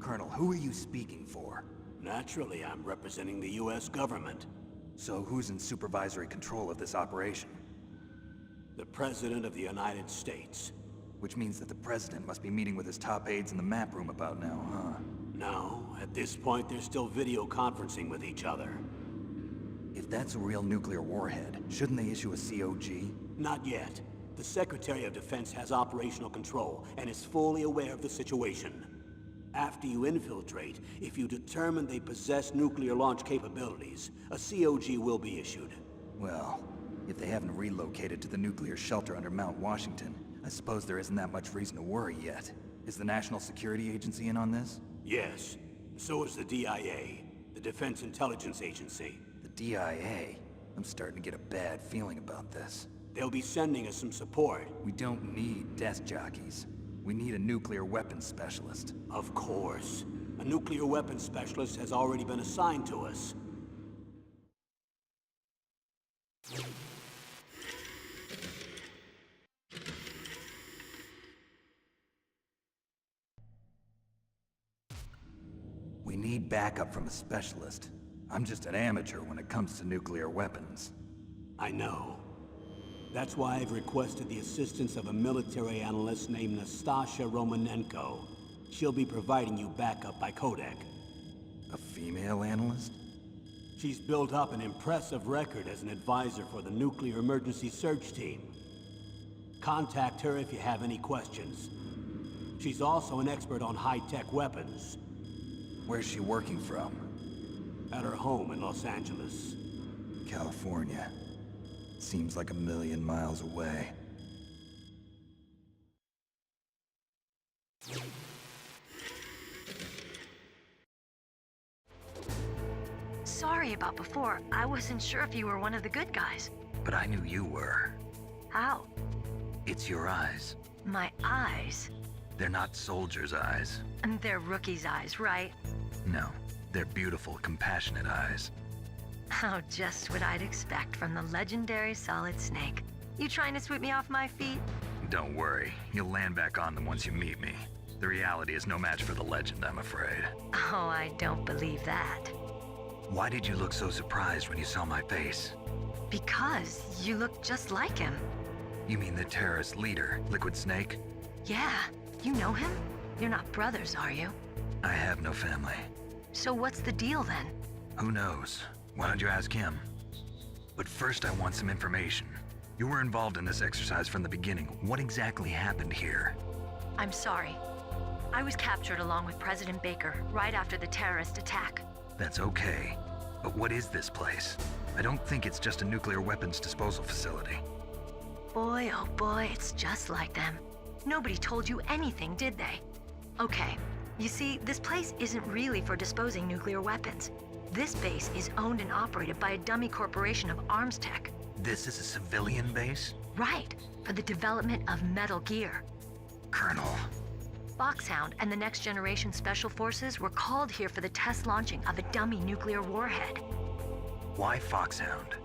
Colonel, who are you speaking for? Naturally, I'm representing the U.S. government. So who's in supervisory control of this operation? The President of the United States. Which means that the President must be meeting with his top aides in the map room about now, huh? No, at this point they're still video conferencing with each other. If that's a real nuclear warhead, shouldn't they issue a COG? Not yet. The Secretary of Defense has operational control and is fully aware of the situation. After you infiltrate, if you determine they possess nuclear launch capabilities, a COG will be issued. Well, if they haven't relocated to the nuclear shelter under Mount Washington, I suppose there isn't that much reason to worry yet. Is the National Security Agency in on this? Yes. So is the DIA, the Defense Intelligence Agency. The DIA? I'm starting to get a bad feeling about this. They'll be sending us some support. We don't need desk jockeys. We need a nuclear weapons specialist. Of course. A nuclear weapons specialist has already been assigned to us. We need backup from a specialist. I'm just an amateur when it comes to nuclear weapons. I know. That's why I've requested the assistance of a military analyst named Nastasha Romanenko. She'll be providing you backup by Kodak. A female analyst? She's built up an impressive record as an advisor for the Nuclear Emergency Search Team. Contact her if you have any questions. She's also an expert on high-tech weapons. Where's she working from? At her home in Los Angeles. California. Seems like 1,000,000 miles away. Sorry about before. I wasn't sure if you were one of the good guys. But I knew you were. How? It's your eyes. My eyes? They're not soldiers' eyes. And they're rookies' eyes, right? No, they're beautiful, compassionate eyes. Oh, just what I'd expect from the legendary Solid Snake. You trying to sweep me off my feet? Don't worry, you'll land back on them once you meet me. The reality is no match for the legend, I'm afraid. Oh, I don't believe that. Why did you look so surprised when you saw my face? Because you look just like him. You mean the terrorist leader, Liquid Snake? Yeah, you know him? You're not brothers, are you? I have no family. So what's the deal then? Who knows? Why don't you ask him? But first I want some information. You were involved in this exercise from the beginning. What exactly happened here? I'm sorry. I was captured along with President Baker right after the terrorist attack. That's okay. But what is this place? I don't think it's just a nuclear weapons disposal facility. Boy, oh boy, it's just like them. Nobody told you anything, did they? Okay, you see, this place isn't really for disposing nuclear weapons. This base is owned and operated by a dummy corporation of arms tech. This is a civilian base? Right, for the development of Metal Gear. Colonel. Foxhound and the Next Generation Special Forces were called here for the test launching of a dummy nuclear warhead. Why Foxhound?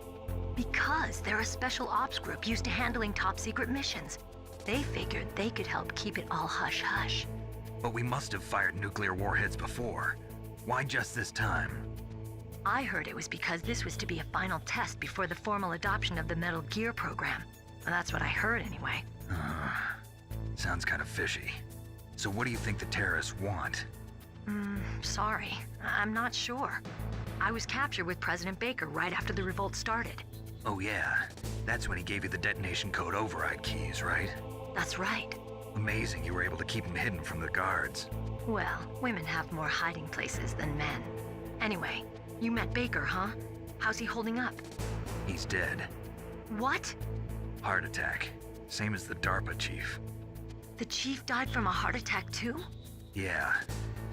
Because they're a special ops group used to handling top-secret missions. They figured they could help keep it all hush-hush. But we must have fired nuclear warheads before. Why just this time? I heard it was because this was to be a final test before the formal adoption of the Metal Gear program. Well, that's what I heard anyway. Sounds kind of fishy. So what do you think the terrorists want? Sorry. I'm not sure. I was captured with President Baker right after the revolt started. Oh yeah, that's when he gave you the detonation code override keys, right? That's right. Amazing you were able to keep him hidden from the guards. Well, women have more hiding places than men. Anyway, you met Baker, huh? How's he holding up? He's dead. What? Heart attack. Same as the DARPA chief. The chief died from a heart attack too? Yeah.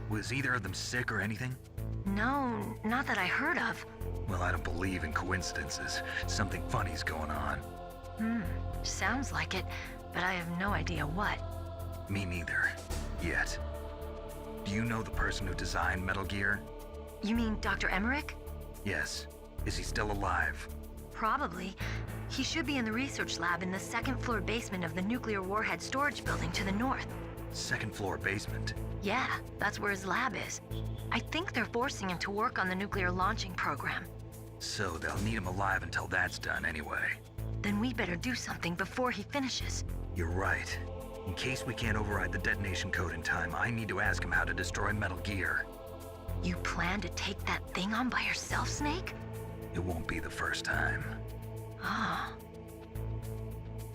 Was either of them sick or anything? No, not that I heard of. Well, I don't believe in coincidences. Something funny's going on. Sounds like it, but I have no idea what. Me neither. Yet. Do you know the person who designed Metal Gear? You mean Dr. Emmerich? Yes. Is he still alive? Probably. He should be in the research lab in the second floor basement of the nuclear warhead storage building to the north. Second floor basement. Yeah, that's where his lab is. I think they're forcing him to work on the nuclear launching program. So they'll need him alive until that's done anyway. Then we better do something before he finishes. You're right. In case we can't override the detonation code in time, I need to ask him how to destroy Metal Gear. You plan to take that thing on by yourself, Snake? It won't be the first time. Ah.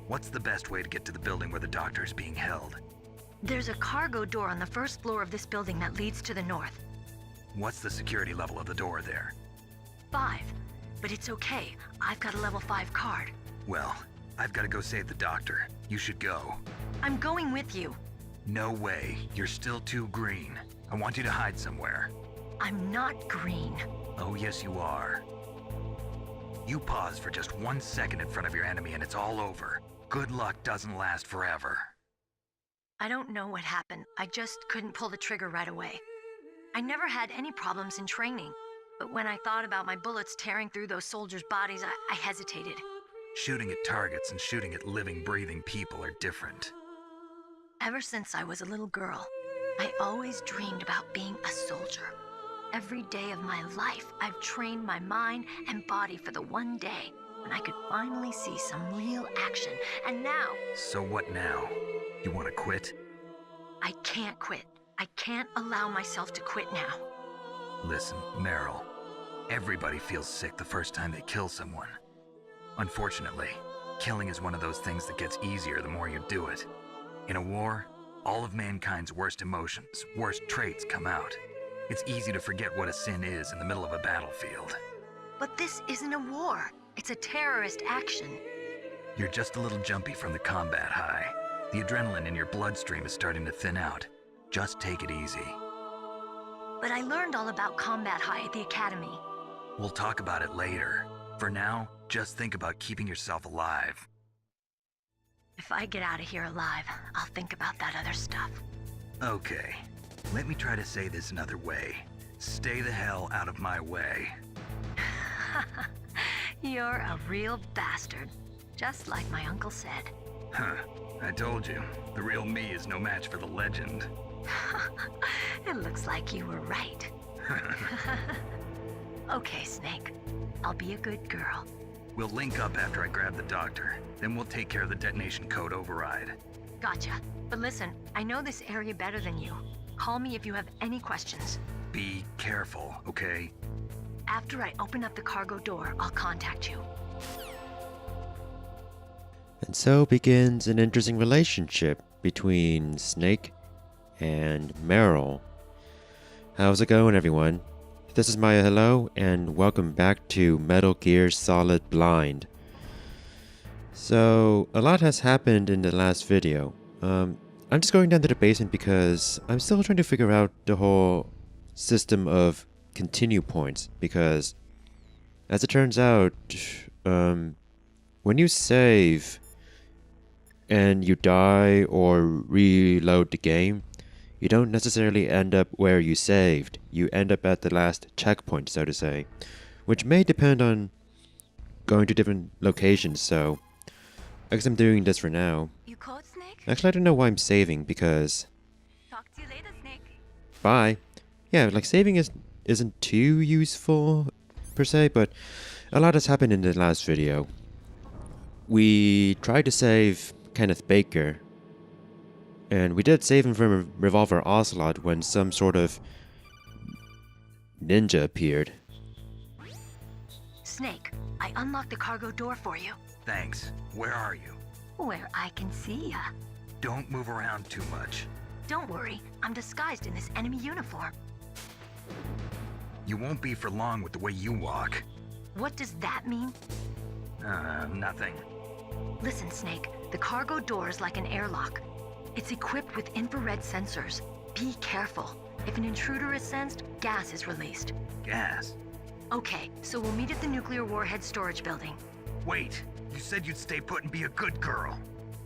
What's the best way to get to the building where the doctor is being held? There's a cargo door on the first floor of this building that leads to the north. What's the security level of the door there? 5. But it's okay. I've got a level 5 card. Well, I've got to go save the doctor. You should go. I'm going with you. No way. You're still too green. I want you to hide somewhere. I'm not green. Oh, yes, you are. You pause for just 1 second in front of your enemy and it's all over. Good luck doesn't last forever. I don't know what happened. I just couldn't pull the trigger right away. I never had any problems in training, but when I thought about my bullets tearing through those soldiers' bodies, I hesitated. Shooting at targets and shooting at living, breathing people are different. Ever since I was a little girl, I always dreamed about being a soldier. Every day of my life, I've trained my mind and body for the one day when I could finally see some real action, and now... So what now? You want to quit? I can't quit. I can't allow myself to quit now. Listen, Meryl, everybody feels sick the first time they kill someone. Unfortunately, killing is one of those things that gets easier the more you do it. In a war, all of mankind's worst emotions, worst traits come out. It's easy to forget what a sin is in the middle of a battlefield. But this isn't a war. It's a terrorist action. You're just a little jumpy from the combat high. The adrenaline in your bloodstream is starting to thin out. Just take it easy. But I learned all about combat high at the academy. We'll talk about it later. For now, just think about keeping yourself alive. If I get out of here alive, I'll think about that other stuff. Okay, let me try to say this another way. Stay the hell out of my way. You're a real bastard, just like my uncle said. Huh, I told you, the real me is no match for the legend. It looks like you were right. Okay, Snake. I'll be a good girl. We'll link up after I grab the doctor. Then we'll take care of the detonation code override. Gotcha. But listen, I know this area better than you. Call me if you have any questions. Be careful, okay? After I open up the cargo door, I'll contact you. And so begins an interesting relationship between Snake and Meryl. How's it going, everyone? This is Maya Hello, and welcome back to Metal Gear Solid Blind. So, a lot has happened in the last video. I'm just going down to the basement because I'm still trying to figure out the whole system of continue points, because as it turns out, when you save and you die or reload the game, you don't necessarily end up where you saved. You end up at the last checkpoint, so to say, which may depend on going to different locations, so I guess I'm doing this for now. You called, Snake? Actually, I don't know why I'm saving, because... Talk to you later, Snake. Bye. Yeah, like, saving isn't too useful, per se, but a lot has happened in the last video. We tried to save Kenneth Baker, and we did save him from a Revolver Ocelot when some sort of ninja appeared. Snake, I unlocked the cargo door for you. Thanks. Where are you? Where I can see ya. Don't move around too much. Don't worry, I'm disguised in this enemy uniform. You won't be for long with the way you walk. What does that mean? Nothing. Listen, Snake, the cargo door is like an airlock. It's equipped with infrared sensors. Be careful. If an intruder is sensed, gas is released. Gas? Okay, so we'll meet at the nuclear warhead storage building. Wait, you said you'd stay put and be a good girl.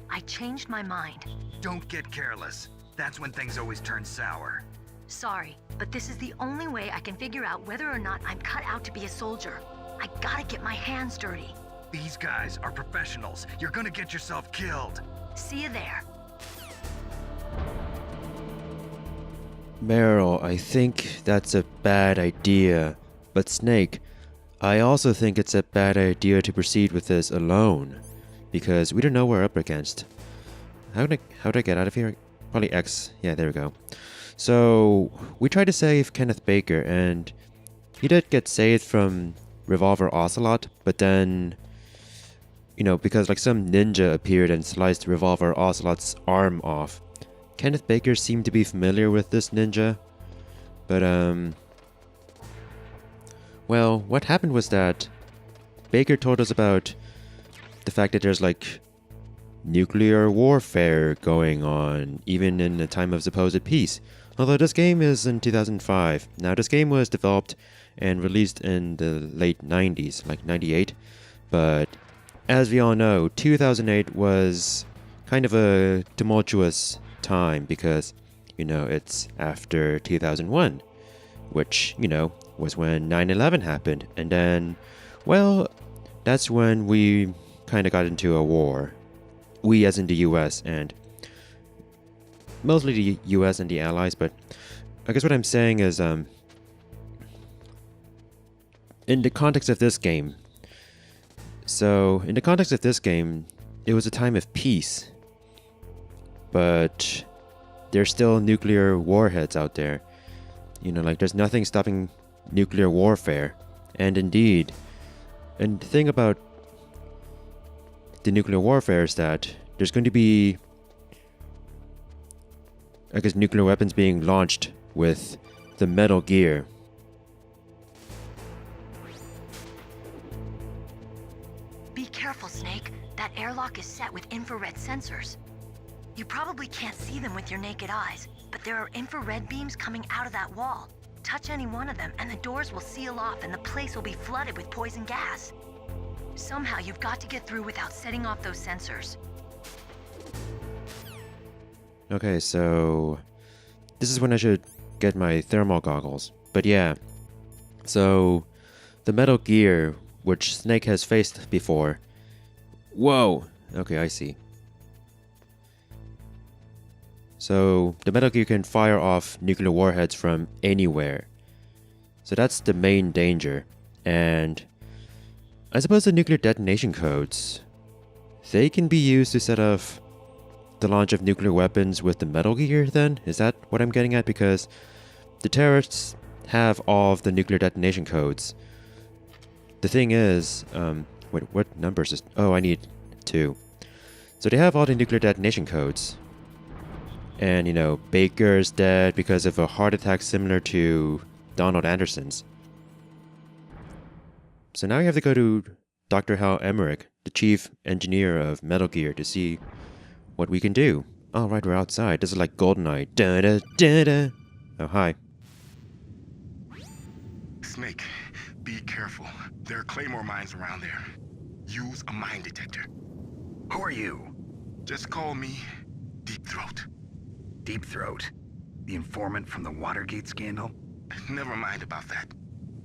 I changed my mind. Don't get careless. That's when things always turn sour. Sorry, but this is the only way I can figure out whether or not I'm cut out to be a soldier. I gotta get my hands dirty. These guys are professionals. You're gonna get yourself killed. See you there. Meryl, I think that's a bad idea. But Snake, I also think it's a bad idea to proceed with this alone. Because we don't know what we're up against. How do I get out of here? Probably X. Yeah, there we go. So, we tried to save Kenneth Baker, and he did get saved from Revolver Ocelot, but then, because like some ninja appeared and sliced Revolver Ocelot's arm off. Kenneth Baker seemed to be familiar with this ninja, but well, what happened was that Baker told us about the fact that there's like nuclear warfare going on, even in a time of supposed peace. Although this game is in 2005. Now, this game was developed and released in the late 90s, like 98. But as we all know, 2008 was kind of a tumultuous time because, it's after 2001, which, was when 9/11 happened. And then, well, that's when we kind of got into a war. We as in the US, and mostly the US and the Allies, but I guess what I'm saying is, in the context of this game, it was a time of peace, but there's still nuclear warheads out there. There's nothing stopping nuclear warfare. And indeed, and the thing about the nuclear warfare is that there's going to be, I guess, nuclear weapons being launched with the Metal Gear. Be careful, Snake. That airlock is set with infrared sensors. You probably can't see them with your naked eyes, but there are infrared beams coming out of that wall. Touch any one of them, and the doors will seal off and the place will be flooded with poison gas. Somehow you've got to get through without setting off those sensors. Okay, so this is when I should get my thermal goggles. But yeah, so the Metal Gear, which Snake has faced before. Whoa! Okay, I see. So the Metal Gear can fire off nuclear warheads from anywhere. So that's the main danger. And I suppose the nuclear detonation codes, they can be used to set off the launch of nuclear weapons with the Metal Gear then? Is that what I'm getting at? Because the terrorists have all of the nuclear detonation codes. The thing is, wait, what numbers is... Oh, I need 2. So they have all the nuclear detonation codes. And, Baker's dead because of a heart attack similar to Donald Anderson's. So now you have to go to Dr. Hal Emmerich, the chief engineer of Metal Gear, to see what we can do. Oh, right, we're outside. This is like GoldenEye. Da-da-da-da. Oh, hi. Snake, be careful. There are claymore mines around there. Use a mine detector. Who are you? Just call me Deep Throat. Deep Throat? The informant from the Watergate scandal? Never mind about that.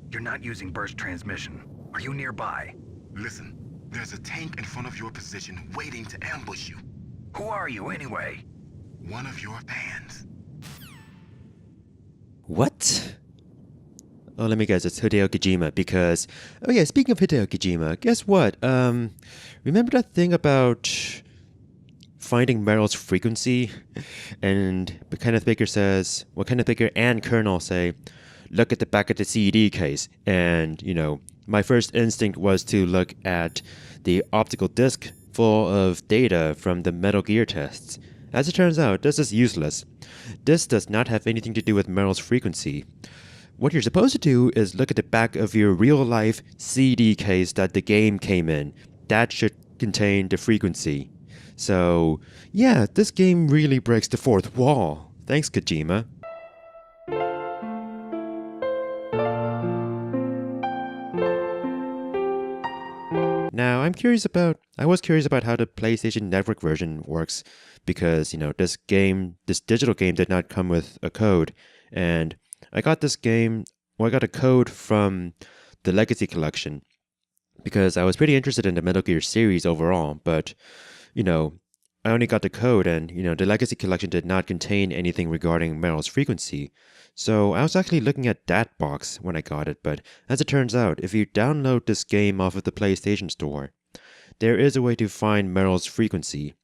You're not using burst transmission. Are you nearby? Listen, there's a tank in front of your position waiting to ambush you. Who are you, anyway? One of your fans. What? Oh, let me guess, it's Hideo Kojima, because... Oh yeah, speaking of Hideo Kojima, guess what? Remember that thing about finding Meryl's frequency? And Kenneth Baker says... Well, Kenneth Baker and Colonel say, look at the back of the CD case. And, my first instinct was to look at the optical disc full of data from the Metal Gear tests. As it turns out, this is useless. This does not have anything to do with Meryl's frequency. What you're supposed to do is look at the back of your real-life CD case that the game came in. That should contain the frequency. So, yeah, this game really breaks the fourth wall. Thanks, Kojima. Now, I was curious about how the PlayStation Network version works, because, this digital game did not come with a code, and I got a code from the Legacy Collection, because I was pretty interested in the Metal Gear series overall, but, I only got the code and, the Legacy Collection did not contain anything regarding Meryl's frequency. So I was actually looking at that box when I got it, but as it turns out, if you download this game off of the PlayStation Store, there is a way to find Meryl's frequency,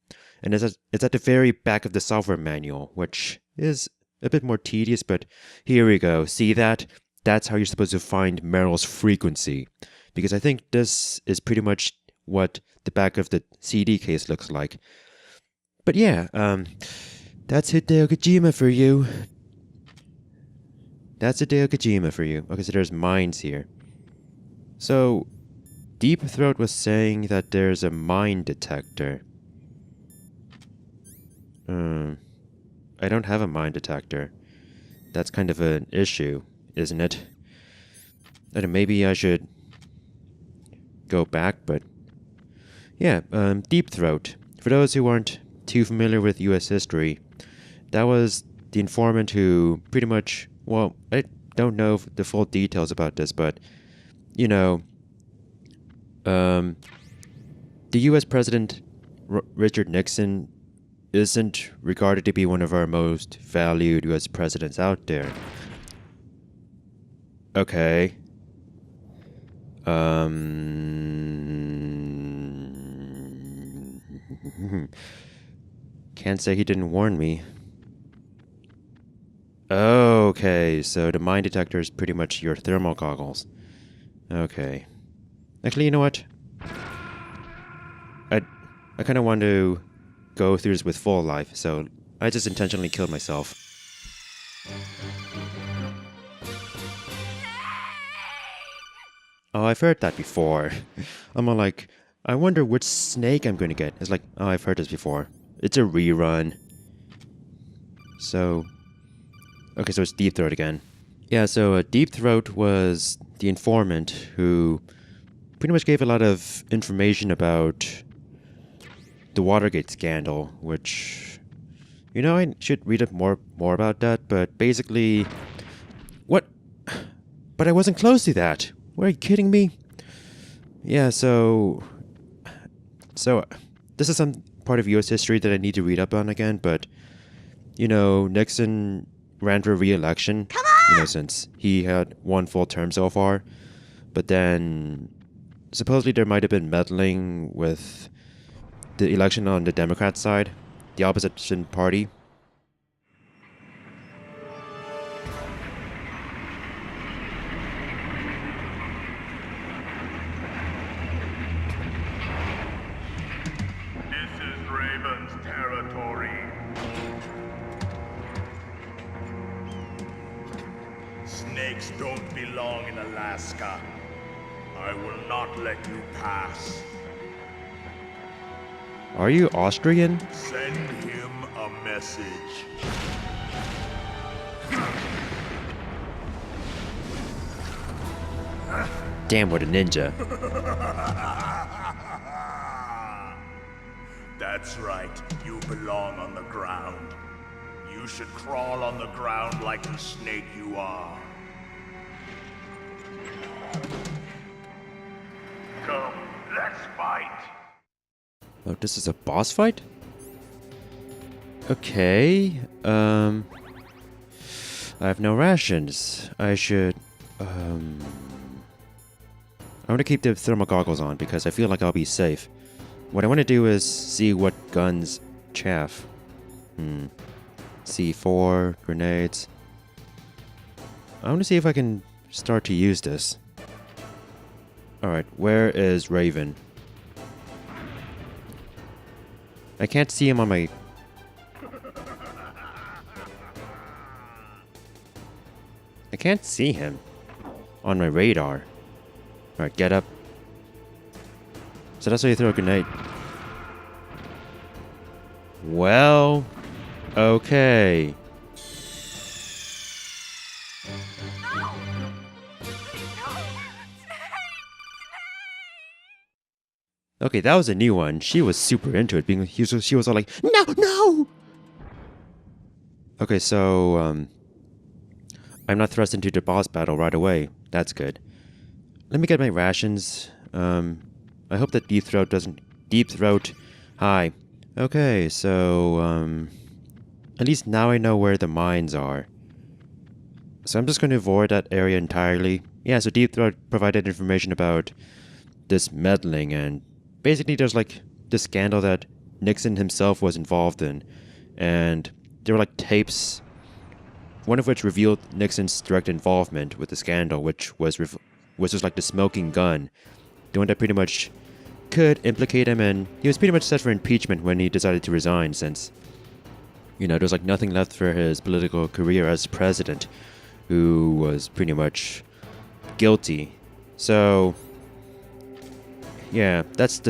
and it's at the very back of the software manual, which is a bit more tedious, but here we go. See that? That's how you're supposed to find Meryl's frequency, because I think this is pretty much what the back of the CD case looks like. But yeah, that's Hideo Kojima for you. That's Hideo Kojima for you. Okay, so there's mines here. So, Deep Throat was saying that there's a mine detector. I don't have a mine detector. That's kind of an issue, isn't it? I don't know, maybe I should go back, but... Yeah, Deep Throat. For those who aren't too familiar with US history, that was the informant who pretty much... Well, I don't know the full details about this, but... the US President Richard Nixon isn't regarded to be one of our most valued US presidents out there. Okay. Can't say he didn't warn me. Okay, so the mine detector is pretty much your thermal goggles. Okay. Actually, you know what? I kind of want to go through this with full life, so I just intentionally killed myself. Oh, I've heard that before. I'm all like, I wonder which snake I'm going to get. It's like, oh, I've heard this before. It's a rerun. So... Okay, so it's Deep Throat again. Yeah, so Deep Throat was the informant who pretty much gave a lot of information about the Watergate scandal, which, I should read up more about that, but basically... What? But I wasn't close to that. What, are you kidding me? Yeah, so this is some part of US history that I need to read up on again, but, Nixon ran for re-election, since he had one full term so far. But then, supposedly there might have been meddling with the election on the Democrat side, the opposition party. This is Raven's territory. Snakes don't belong in Alaska. I will not let you pass. Are you Austrian? Send him a message. Damn, what a ninja. That's right. You belong on the ground. You should crawl on the ground like the snake you are. Come, let's fight. Oh, this is a boss fight? Okay, I have no rations. I should, I want to keep the thermal goggles on because I feel like I'll be safe. What I want to do is see what guns chaff. C4, grenades. I want to see if I can start to use this. Alright, where is Raven? I can't see him on my... I can't see him on my radar. Alright, get up. So that's how you throw a grenade. Well... Okay. Okay, that was a new one. She was super into it. She was all like, "No, no!" Okay, so I'm not thrust into the boss battle right away. That's good. Let me get my rations. I hope that Deep Throat doesn't... Deep Throat, hi. Okay, so, at least now I know where the mines are. So I'm just going to avoid that area entirely. Yeah, so Deep Throat provided information about this meddling, and basically there's like this scandal that Nixon himself was involved in. And there were like tapes, one of which revealed Nixon's direct involvement with the scandal, which was just like the smoking gun. The one that pretty much could implicate him, and he was pretty much set for impeachment when he decided to resign, since, you know, there was like nothing left for his political career as president, who was pretty much guilty. So, yeah, that's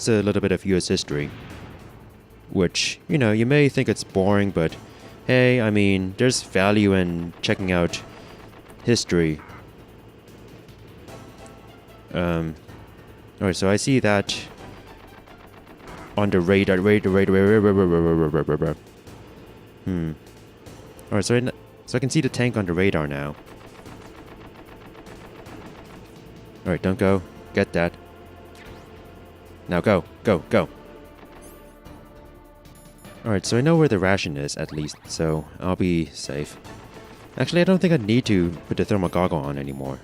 a little bit of US history, which, you know, you may think it's boring, but hey, I mean, there's value in checking out history. Alright, so I see that on the radar. Alright, so I can see the tank on the radar now. Alright, don't go. Get that. Now go, go, go. Alright, so I know where the ration is, at least, so I'll be safe. Actually, I don't think I need to put the thermal goggle on anymore.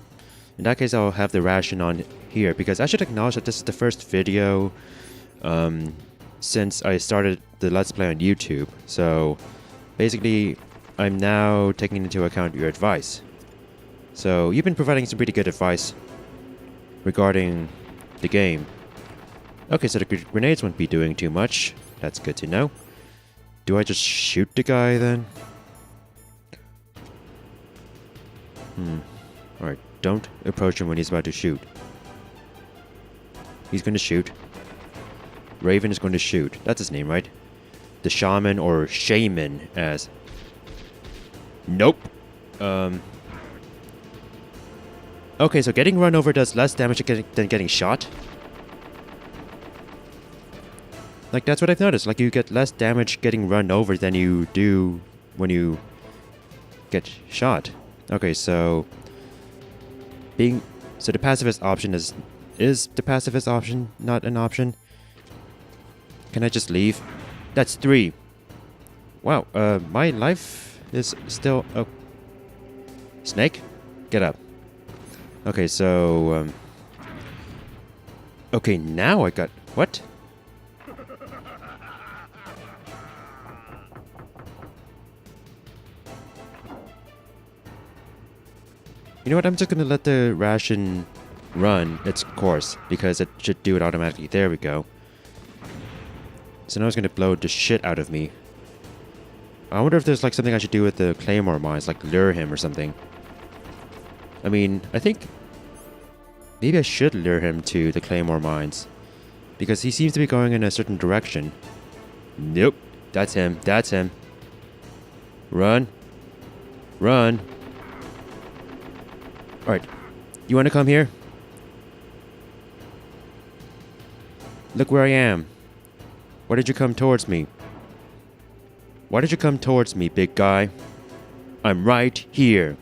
In that case, I'll have the ration on here, because I should acknowledge that this is the first video since I started the Let's Play on YouTube. So, basically, I'm now taking into account your advice. So, you've been providing some pretty good advice regarding the game. Okay, so the grenades won't be doing too much. That's good to know. Do I just shoot the guy then? Alright, don't approach him when he's about to shoot. He's gonna shoot. Raven is going to shoot. That's his name, right? The shaman, or shaman, as... Nope. Okay, so getting run over does less damage than getting shot. Like, that's what I've noticed. Like, you get less damage getting run over than you do when you get shot. Okay, so... So the pacifist option is the pacifist option not an option? Can I just leave? That's 3. Wow, my life is still... Oh. Snake? Get up. Okay, so... Okay, now I got... What? You know what, I'm just gonna let the ration run its course, because it should do it automatically. There we go. So now it's gonna blow the shit out of me. I wonder if there's like something I should do with the claymore mines, like lure him or something. I mean, I think maybe I should lure him to the claymore mines, because he seems to be going in a certain direction. Nope, that's him, that's him. Run. Run. Alright, you want to come here? Look where I am. Why did you come towards me? Why did you come towards me, big guy? I'm right here.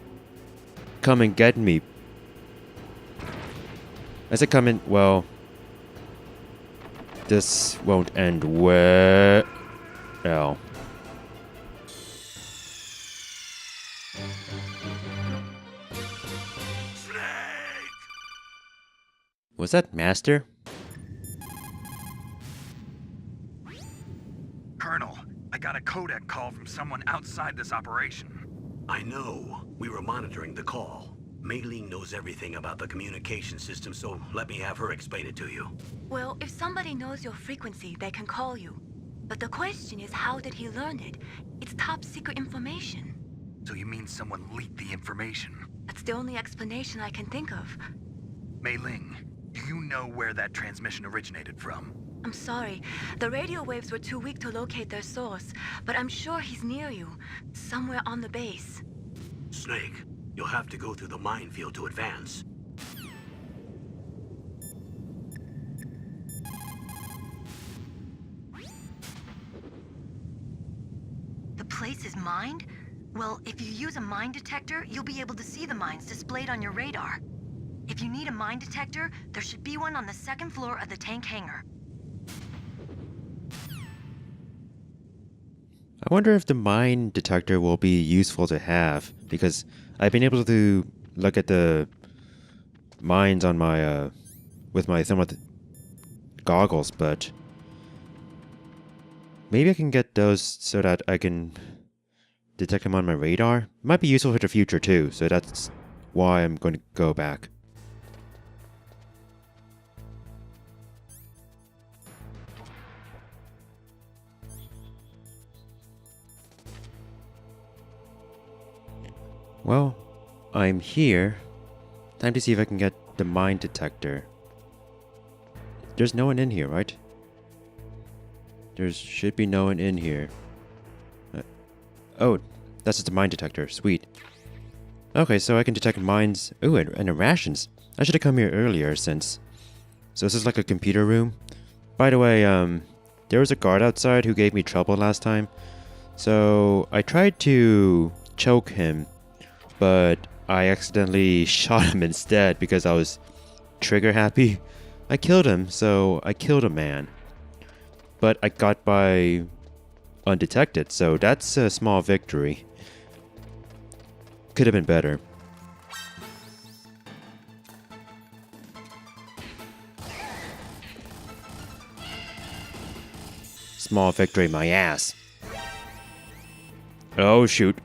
Come and get me. I said come in. Well, this won't end well. Was that Master? Colonel, I got a codec call from someone outside this operation. I know. We were monitoring the call. Mei Ling knows everything about the communication system, so let me have her explain it to you. Well, if somebody knows your frequency, they can call you. But the question is, how did he learn it? It's top secret information. So you mean someone leaked the information? That's the only explanation I can think of. Mei Ling, do you know where that transmission originated from? I'm sorry. The radio waves were too weak to locate their source, but I'm sure he's near you, somewhere on the base. Snake, you'll have to go through the minefield to advance. The place is mined? Well, if you use a mine detector, you'll be able to see the mines displayed on your radar. If you need a mine detector, there should be one on the second floor of the tank hangar. I wonder if the mine detector will be useful to have, because I've been able to look at the mines on my, with my thermal goggles, but maybe I can get those so that I can detect them on my radar. Might be useful for the future too, so that's why I'm going to go back. Well, I'm here. Time to see if I can get the mine detector. There's no one in here, right? There should be no one in here. Oh, that's just a mine detector. Sweet. Okay, so I can detect mines. Ooh, and the rations. I should have come here earlier since... So this is like a computer room. By the way, there was a guard outside who gave me trouble last time. So I tried to choke him, but I accidentally shot him instead because I was trigger happy. I killed him, so I killed a man. But I got by undetected, so that's a small victory. Could have been better. Small victory, my ass. Oh, shoot.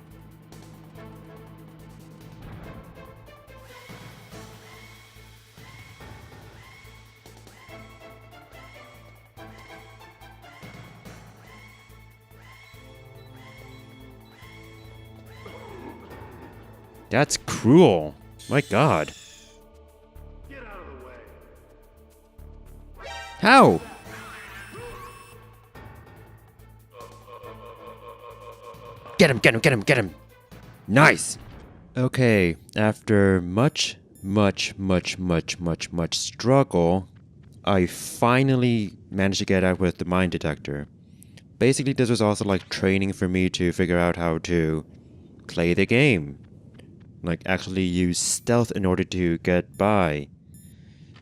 That's cruel. My god. Get out of the way. How? Get him, get him, get him, get him. Nice. Okay, after much struggle, I finally managed to get out with the mine detector. Basically, this was also like training for me to figure out how to play the game. Like actually use stealth in order to get by.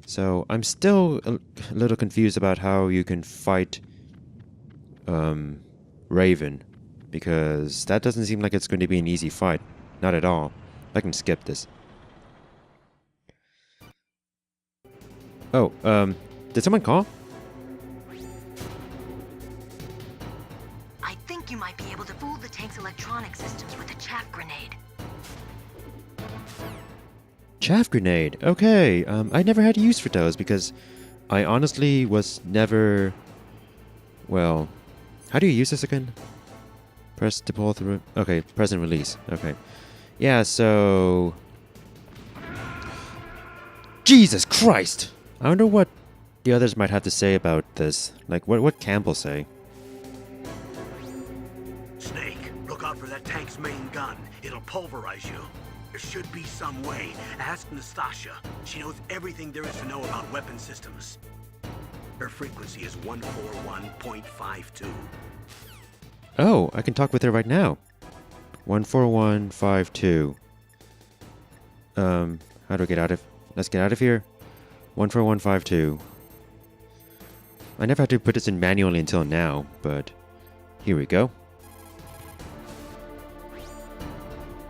So I'm still a little confused about how you can fight Raven, because that doesn't seem like it's going to be an easy fight. Not at all. I can skip this. Oh, did someone call? I think you might be able to fool the tank's electronic systems with a chaff grenade. Chaff grenade. Okay, I never had use for those because I honestly was never... Well, how do you use this again? Press to pull through... Okay, press and release. Okay. Yeah, so... Jesus Christ! I wonder what the others might have to say about this. Like, what Campbell say? Snake, look out for that tank's main gun. It'll pulverize you. There should be some way. Ask Nastasha. She knows everything there is to know about weapon systems. Her frequency is 141.52. Oh, I can talk with her right now. 14152. How do I get out of... Let's get out of here. 14152. I never had to put this in manually until now, but here we go.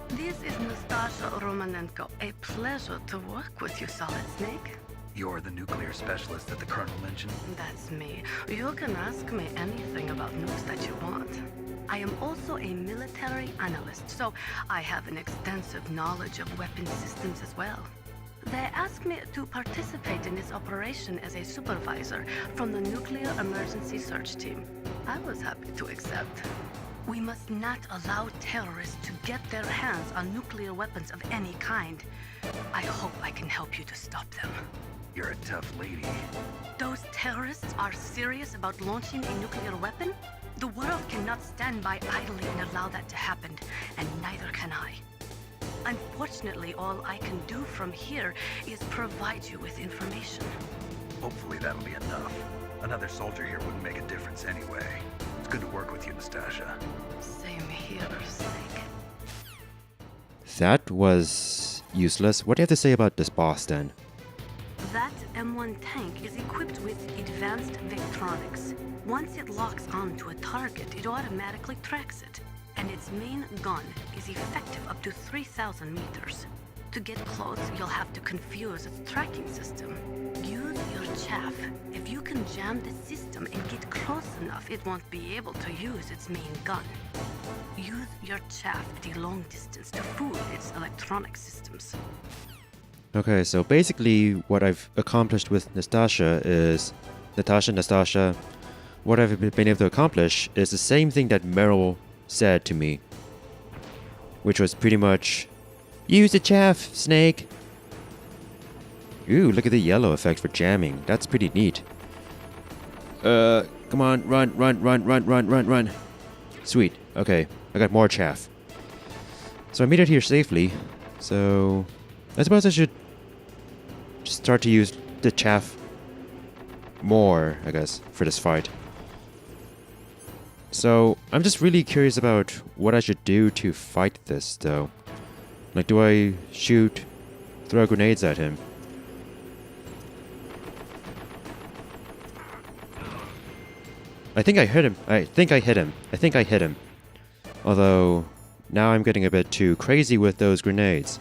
This is Nastasha Romanenko. A pleasure to work with you, Solid Snake. You're the nuclear specialist that the Colonel mentioned? That's me. You can ask me anything about nukes that you want. I am also a military analyst, so I have an extensive knowledge of weapon systems as well. They asked me to participate in this operation as a supervisor from the Nuclear Emergency Search Team. I was happy to accept. We must not allow terrorists to get their hands on nuclear weapons of any kind. I hope I can help you to stop them. You're a tough lady. Those terrorists are serious about launching a nuclear weapon? The world cannot stand by idly and allow that to happen, and neither can I. Unfortunately, all I can do from here is provide you with information. Hopefully that'll be enough. Another soldier here wouldn't make a difference anyway. It's good to work with you, Nastasha. Same here, Snake. That was useless. What do you have to say about this boss then? That M1 tank is equipped with advanced Vectronics. Once it locks onto a target, it automatically tracks it, and its main gun is effective up to 3,000 meters. To get close, you'll have to confuse its tracking system. Use your chaff. If you can jam the system and get close enough, it won't be able to use its main gun. Use your chaff at a long distance to fool its electronic systems. Okay, so basically what I've accomplished with Nastasha is... Nastasha... What I've been able to accomplish is the same thing that Meryl said to me. Which was pretty much... Use the chaff, Snake! Ooh, look at the yellow effect for jamming. That's pretty neat. Come on, run. Sweet, okay. I got more chaff. So I made it here safely. So... I suppose I should... start to use the chaff more, I guess, for this fight. So, I'm just really curious about what I should do to fight this, though. Like, do I throw grenades at him? I think I hit him. Although, now I'm getting a bit too crazy with those grenades.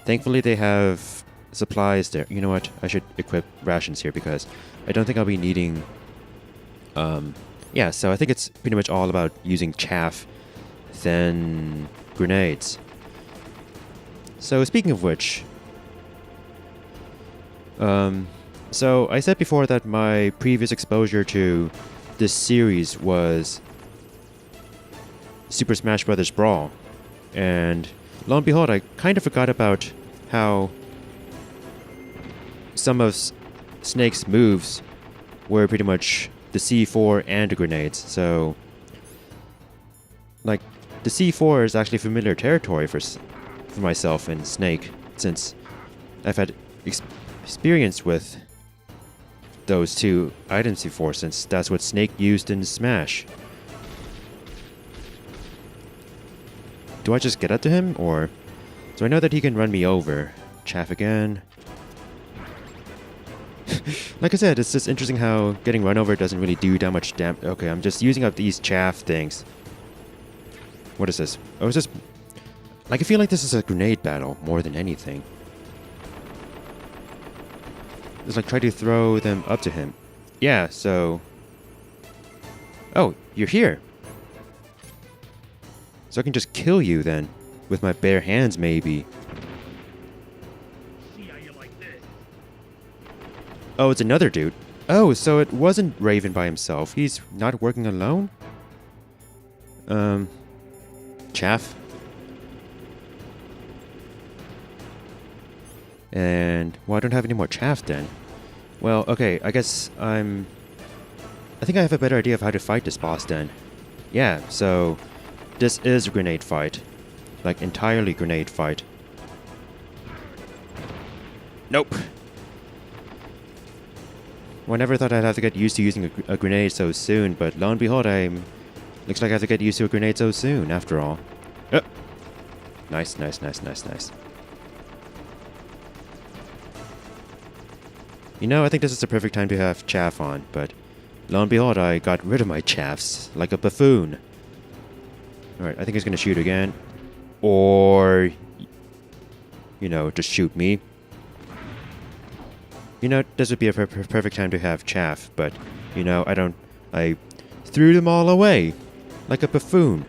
Thankfully, they have supplies there. You know what? I should equip rations here because I don't think I'll be needing... Yeah, so I think it's pretty much all about using chaff, then grenades. So, speaking of which... So, I said before that my previous exposure to this series was Super Smash Bros. Brawl. And lo and behold, I kind of forgot about how some of Snake's moves were pretty much the C4 and the grenades. So, like, the C4 is actually familiar territory for myself and Snake, since I've had experience with those two items before, since that's what Snake used in Smash. Do I just get up to him, or... So I know that he can run me over. Chaff again. Like I said, it's just interesting how getting run over doesn't really do that much damage. Okay, I'm just using up these chaff things. What is this? Oh, it's just... Like, I feel like this is a grenade battle more than anything. Just like try to throw them up to him. Yeah, so... Oh, you're here. So I can just kill you then. With my bare hands, maybe. Oh, it's another dude. Oh, so it wasn't Raven by himself. He's not working alone? Chaff. And... Well, I don't have any more chaff then. Well, okay, I guess I think I have a better idea of how to fight this boss then. Yeah, so... This is a grenade fight. Like, entirely grenade fight. Nope. Well, I never thought I'd have to get used to using a grenade so soon, but lo and behold, looks like I have to get used to a grenade so soon, after all. Oh. Nice. You know, I think this is the perfect time to have chaff on, but lo and behold, I got rid of my chaffs like a buffoon. Alright, I think he's gonna shoot again. Or... You know, just shoot me. You know, this would be a perfect time to have chaff, but, you know, I threw them all away. Like a buffoon.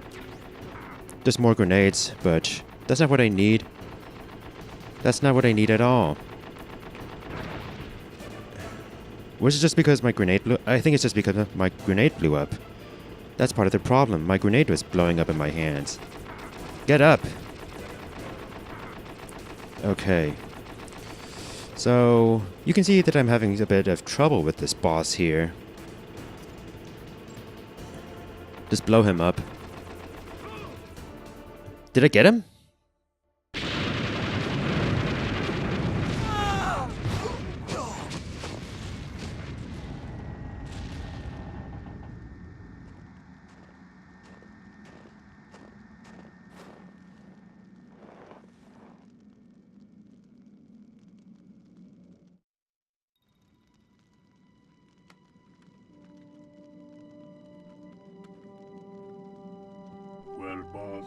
Just more grenades, but that's not what I need. That's not what I need at all. Was it just because my grenade blew... I think it's just because my grenade blew up. That's part of the problem. My grenade was blowing up in my hands. Get up! Okay. So, you can see that I'm having a bit of trouble with this boss here. Just blow him up. Did I get him?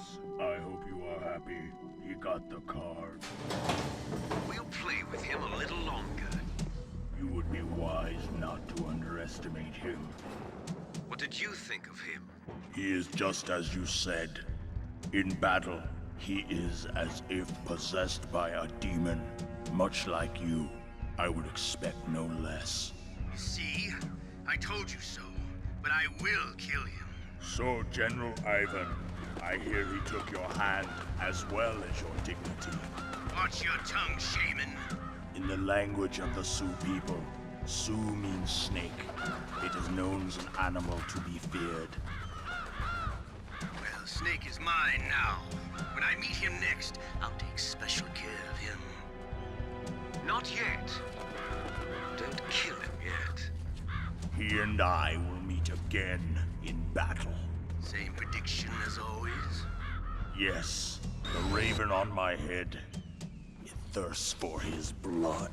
Yes, I hope you are happy. He got the card. We'll play with him a little longer. You would be wise not to underestimate him. What did you think of him? He is just as you said. In battle, he is as if possessed by a demon. Much like you, I would expect no less. See? I told you so. But I will kill him. So, General Ivan, I hear he took your hand as well as your dignity. Watch your tongue, shaman. In the language of the Sioux people, Sioux means snake. It is known as an animal to be feared. Well, Snake is mine now. When I meet him next, I'll take special care of him. Not yet. Don't kill him yet. He and I will meet again in battle. Same prediction as always? Yes, the raven on my head. It thirsts for his blood.